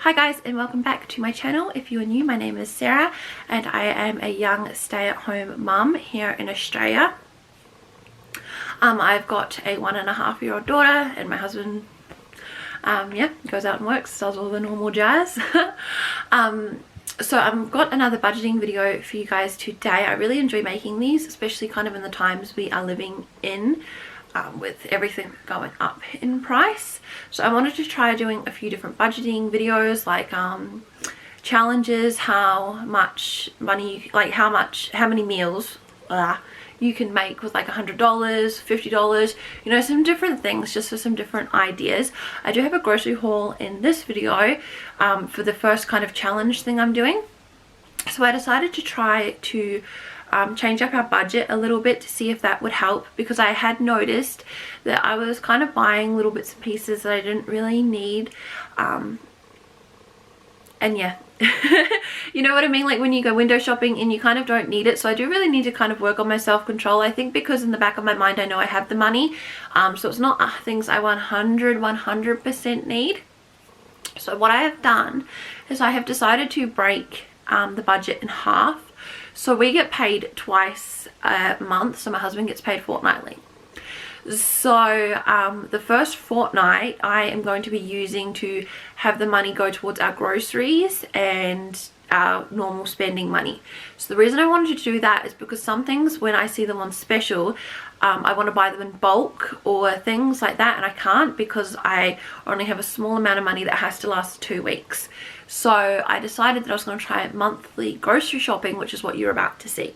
Hi guys, and welcome back to my channel. If you are new, my name is Sarah and I am a young stay-at-home mum here in Australia. I've got a 1.5-year-old daughter, and my husband goes out and works, does all the normal jazz. So I've got another budgeting video for you guys today. I really enjoy making these, especially kind of in the times we are living in, with everything going up in price. So I wanted to try doing a few different budgeting videos, like challenges, how much money, like how many meals you can make with like $100, $50, you know, some different things, just for some different ideas. I do have a grocery haul in this video for the first kind of challenge thing I'm doing. So I decided to try to change up our budget a little bit to see if that would help, because I had noticed that I was kind of buying little bits and pieces that I didn't really need, and yeah, you know what I mean, like when you go window shopping and you kind of don't need it. So I do really need to kind of work on my self-control, I think, because in the back of my mind I know I have the money, so it's not things I 100% need. So what I have done is I have decided to break the budget in half. So we get paid twice a month, so my husband gets paid fortnightly. So the first fortnight I am going to be using to have the money go towards our groceries and our normal spending money. So the reason I wanted to do that is because some things, when I see them on special, I want to buy them in bulk or things like that, and I can't because I only have a small amount of money that has to last 2 weeks. So I decided that I was going to try monthly grocery shopping, which is what you're about to see.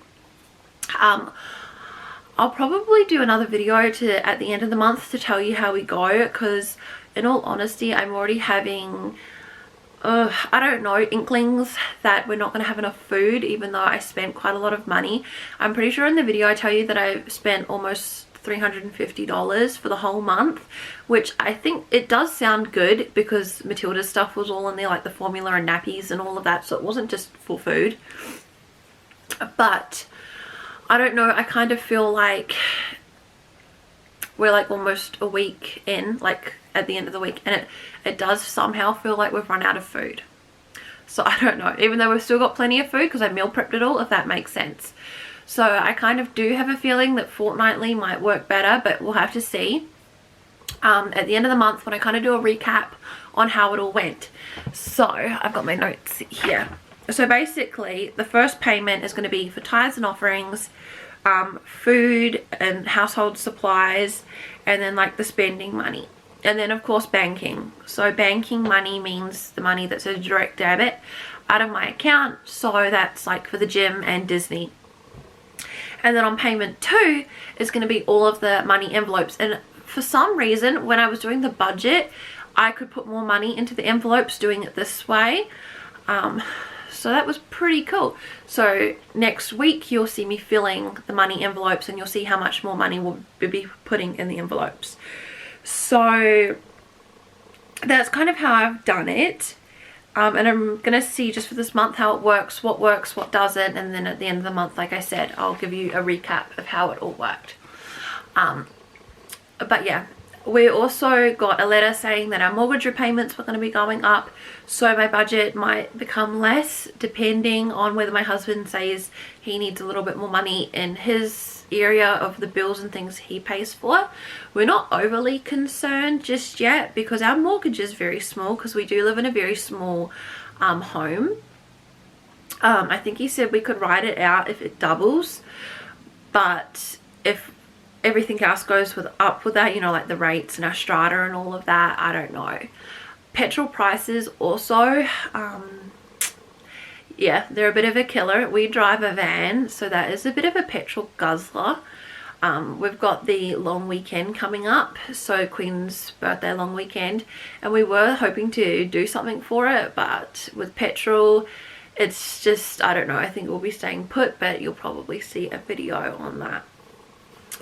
I'll probably do another video at the end of the month to tell you how we go, because in all honesty I'm already having I don't know, inklings that we're not going to have enough food, even though I spent quite a lot of money. I'm pretty sure in the video I tell you that I spent almost $350 for the whole month, which I think it does sound good because Matilda's stuff was all in there, like the formula and nappies and all of that, so it wasn't just for food. But I don't know, I kind of feel like we're like almost a week in, like at the end of the week, and it does somehow feel like we've run out of food. So I don't know, even though we've still got plenty of food because I meal prepped it all, if that makes sense. So I kind of do have a feeling that fortnightly might work better, but we'll have to see at the end of the month when I kind of do a recap on how it all went. So I've got my notes here. So basically the first payment is going to be for tithes and offerings, food and household supplies, and then like the spending money, and then of course banking. So banking money means the money that's a direct debit out of my account, so that's like for the gym and Disney. And then on payment 2 is going to be all of the money envelopes, and for some reason when I was doing the budget I could put more money into the envelopes doing it this way. So that was pretty cool. So next week you'll see me filling the money envelopes, and you'll see how much more money we'll be putting in the envelopes. So that's kind of how I've done it. And I'm going to see just for this month how it works, what doesn't, and then at the end of the month, like I said, I'll give you a recap of how it all worked. But yeah, we also got a letter saying that our mortgage repayments were going to be going up, so my budget might become less depending on whether my husband says he needs a little bit more money in his area of the bills and things he pays for. We're not overly concerned just yet because our mortgage is very small, because we do live in a very small home. I think he said we could write it out if it doubles, but if everything else goes up with that, you know, like the rates and our strata and all of that, I don't know. Petrol prices also, yeah, they're a bit of a killer. We drive a van, so that is a bit of a petrol guzzler. We've got the long weekend coming up, so Queen's birthday long weekend, and we were hoping to do something for it, but with petrol it's just, I don't know, I think we'll be staying put, but you'll probably see a video on that.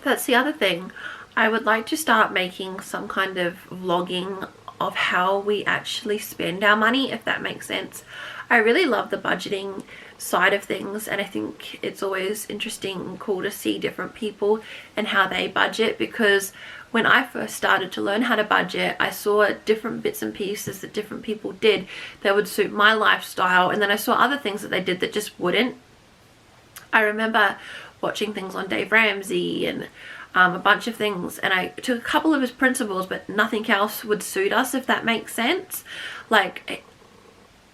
That's the other thing. I would like to start making some kind of vlogging of how we actually spend our money, if that makes sense. I really love the budgeting side of things, and I think it's always interesting and cool to see different people and how they budget, because when I first started to learn how to budget, I saw different bits and pieces that different people did that would suit my lifestyle, and then I saw other things that they did that just wouldn't. I remember watching things on Dave Ramsey and a bunch of things, and I took a couple of his principles, but nothing else would suit us, if that makes sense. Like,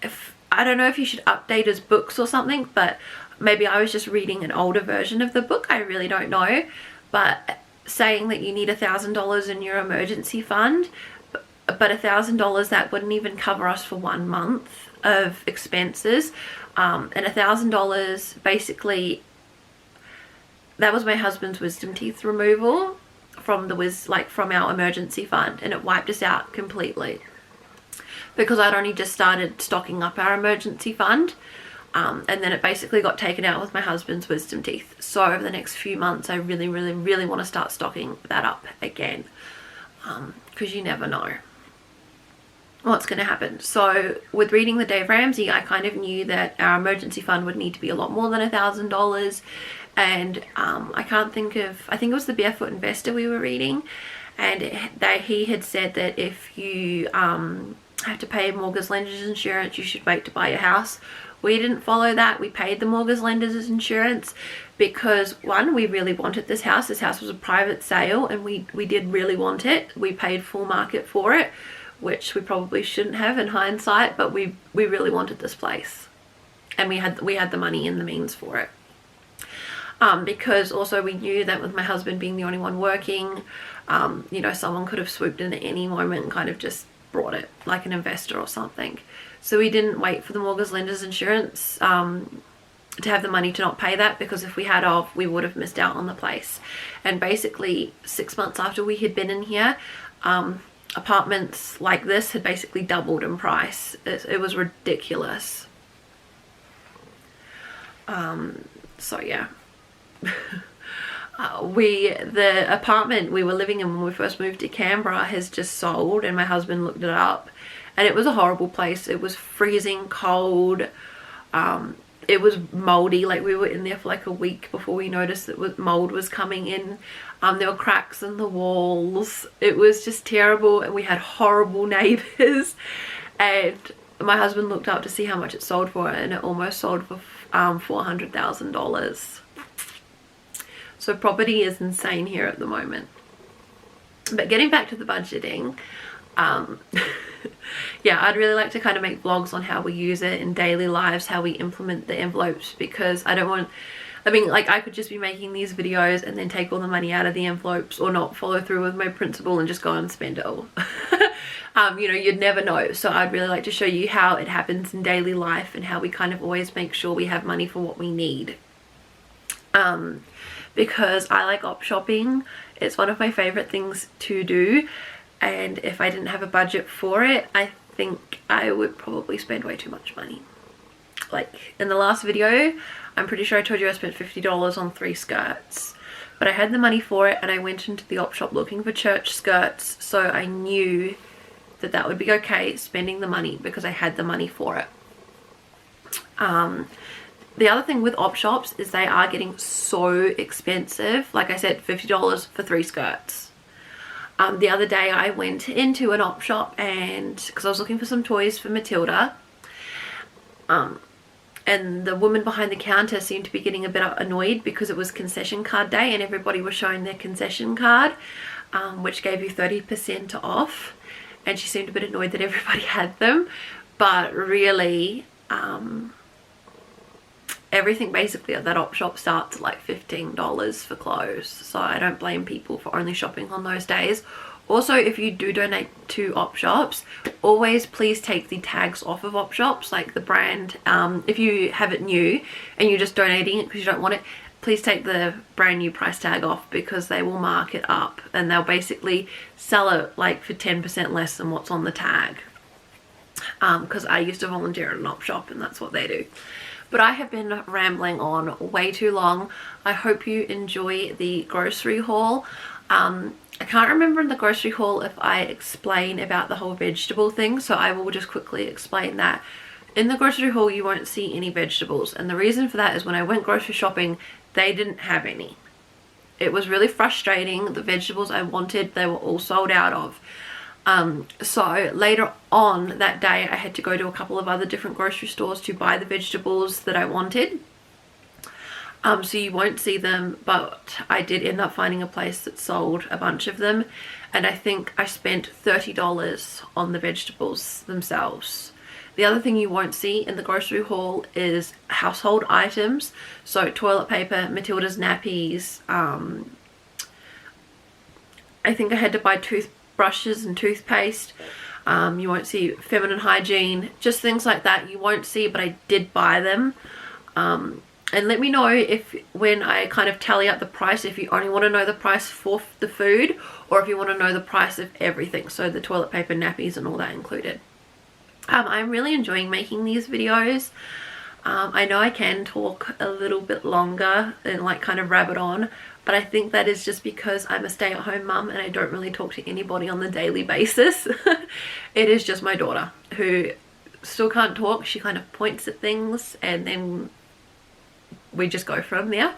if I don't know if you should update his books or something, but maybe I was just reading an older version of the book, I really don't know. But saying that you need $1,000 in your emergency fund, but $1,000 that wouldn't even cover us for 1 month of expenses, and $1,000 basically, that was my husband's wisdom teeth removal from from our emergency fund, and it wiped us out completely, because I'd only just started stocking up our emergency fund, and then it basically got taken out with my husband's wisdom teeth. So over the next few months I really want to start stocking that up again, because you never know what's going to happen. So with reading the Dave Ramsey, I kind of knew that our emergency fund would need to be a lot more than $1,000, and I can't think of, I think it was the Barefoot Investor we were reading, and he had said that if you have to pay mortgage lender's insurance, you should wait to buy your house. We didn't follow that. We paid the mortgage lender's insurance because, one, we really wanted this house. This house was a private sale, and we did really want it. We paid full market for it, which we probably shouldn't have in hindsight, but we really wanted this place, and we had the money and the means for it. Because also we knew that with my husband being the only one working, you know, someone could have swooped in at any moment and kind of just brought it, like an investor or something. So we didn't wait for the mortgage lender's insurance to have the money to not pay that, because if we had we would have missed out on the place. And basically 6 months after we had been in here, apartments like this had basically doubled in price. It was ridiculous. So yeah. The apartment we were living in when we first moved to Canberra has just sold, and my husband looked it up, and it was a horrible place. It was freezing cold. It was moldy. Like, we were in there for like a week before we noticed that mold was coming in. There were cracks in the walls. It was just terrible, and we had horrible neighbors. And my husband looked up to see how much it sold for, and it almost sold for $400,000. So property is insane here at the moment. But getting back to the budgeting, yeah, I'd really like to kind of make vlogs on how we use it in daily lives, how we implement the envelopes, because I don't want, I mean, like, I could just be making these videos and then take all the money out of the envelopes, or not follow through with my principle and just go and spend it all. You know, you'd never know. So I'd really like to show you how it happens in daily life, and how we kind of always make sure we have money for what we need. Because I like op shopping. It's one of my favorite things to do, and if I didn't have a budget for it, I think I would probably spend way too much money. Like in the last video, I'm pretty sure I told you I spent $50 on 3 skirts, but I had the money for it, and I went into the op shop looking for church skirts, so I knew that that would be okay spending the money because I had the money for it. The other thing with op shops is they are getting so expensive. Like I said, $50 for 3 skirts. The other day I went into an op shop, and because I was looking for some toys for Matilda, and the woman behind the counter seemed to be getting a bit annoyed because it was concession card day and everybody was showing their concession card, which gave you 30% off, and she seemed a bit annoyed that everybody had them. But really, everything basically at that op shop starts at like $15 for clothes, so I don't blame people for only shopping on those days. Also, if you do donate to op shops, always please take the tags off of op shops, like the brand. If you have it new and you're just donating it because you don't want it, please take the brand new price tag off, because they will mark it up and they'll basically sell it like for 10% less than what's on the tag. Because I used to volunteer at an op shop and that's what they do. But I have been rambling on way too long. I hope you enjoy the grocery haul. I can't remember in the grocery haul if I explain about the whole vegetable thing, so I will just quickly explain that. in the grocery haul you won't see any vegetables, and the reason for that is when I went grocery shopping they didn't have any. It was really frustrating. The vegetables I wanted, they were all sold out of. So later on that day I had to go to a couple of other different grocery stores to buy the vegetables that I wanted. So you won't see them, but I did end up finding a place that sold a bunch of them, and I think I spent $30 on the vegetables themselves. The other thing you won't see in the grocery haul is household items, so toilet paper, Matilda's nappies, I think I had to buy toothbrushes and toothpaste. You won't see feminine hygiene, just things like that you won't see, but I did buy them. And let me know if, when I kind of tally up the price, if you only want to know the price for the food or if you want to know the price of everything, so the toilet paper, nappies and all that included. I'm really enjoying making these videos. I know I can talk a little bit longer and like kind of rabbit on, but I think that is just because I'm a stay-at-home mum and I don't really talk to anybody on the daily basis. It is just my daughter who still can't talk. She kind of points at things and then we just go from there.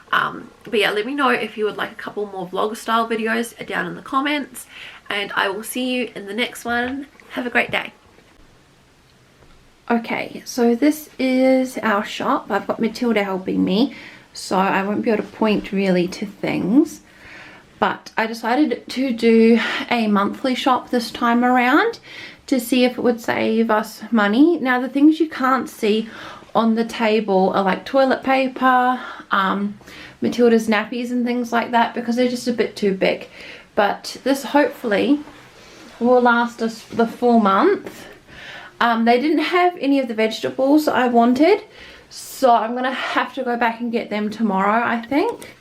But yeah, let me know if you would like a couple more vlog style videos down in the comments, and I will see you in the next one. Have a great day. Okay, so this is our shop. I've got Matilda helping me, so I won't be able to point really to things, but I decided to do a monthly shop this time around to see if it would save us money. Now the things you can't see on the table are like toilet paper, Matilda's nappies and things like that, because they're just a bit too big, but this hopefully will last us the full month. They didn't have any of the vegetables I wanted, so I'm gonna have to go back and get them tomorrow, I think.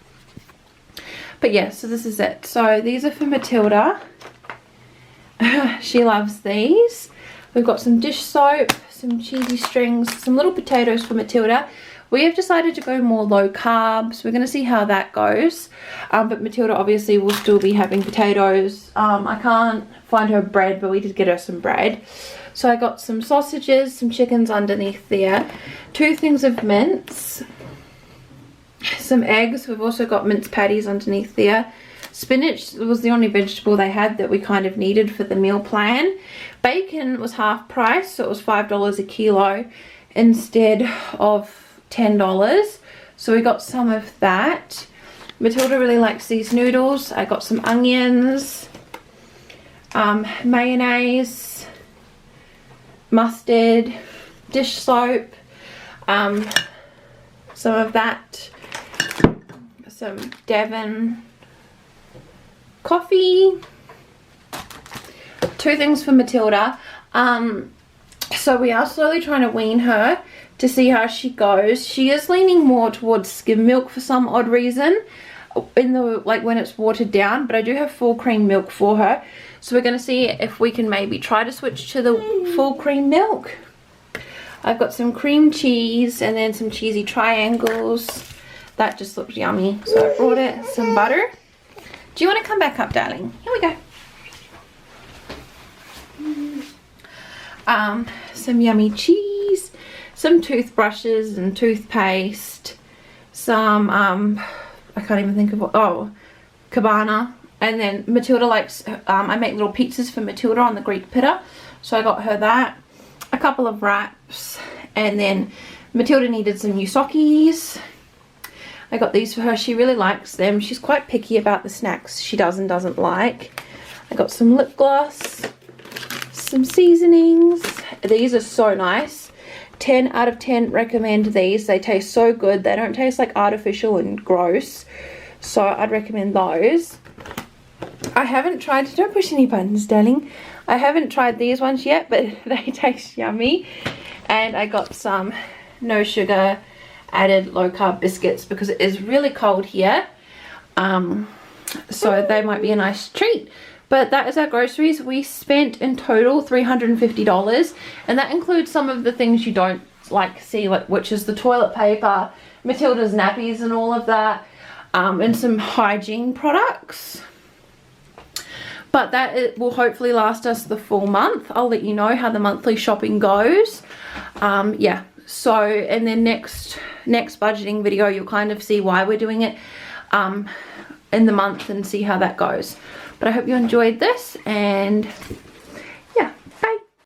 But yeah, so this is it. So these are for Matilda. She loves these. We've got some dish soap, some cheesy strings, some little potatoes for Matilda. We have decided to go more low carbs. We're going to see how that goes. But Matilda obviously will still be having potatoes. I can't find her bread, but we did get her some bread. So I got some sausages, some chickens underneath there, 2 things of mince, some eggs. We've also got mince patties underneath there. Spinach was the only vegetable they had that we kind of needed for the meal plan. Bacon was half price, so it was $5 a kilo instead of $10. So we got some of that. Matilda really likes these noodles. I got some onions, mayonnaise, mustard, dish soap, some of that, some Devon coffee, 2 things for Matilda. So we are slowly trying to wean her to see how she goes. She is leaning more towards skim milk for some odd reason, in the like when it's watered down, but I do have full cream milk for her, so we're going to see if we can maybe try to switch to the full cream milk. I've got some cream cheese and then some cheesy triangles. That just looks yummy, so I brought it. Some butter. Do you want to come back up, darling? Here we go. Some yummy cheese, some toothbrushes and toothpaste, some I can't even think of what, oh, cabana. And then Matilda likes, I make little pizzas for Matilda on the Greek pita, so I got her that, a couple of wraps, and then Matilda needed some new sockies. I got these for her. She really likes them. She's quite picky about the snacks she does and doesn't like. I got some lip gloss, some seasonings. These are so nice. 10 out of 10 recommend these. They taste so good. They don't taste like artificial and gross, so I'd recommend those. I haven't tried, don't push any buttons, darling. I haven't tried these ones yet, but they taste yummy. And I got some no sugar added low carb biscuits because it is really cold here, so they might be a nice treat. But that is our groceries. We spent in total $350, and that includes some of the things you don't like see, like, which is the toilet paper, Matilda's nappies and all of that, and some hygiene products. but that it will hopefully last us the full month. I'll let you know how the monthly shopping goes. Yeah, so in the next budgeting video, you'll kind of see why we're doing it in the month and see how that goes. But I hope you enjoyed this, and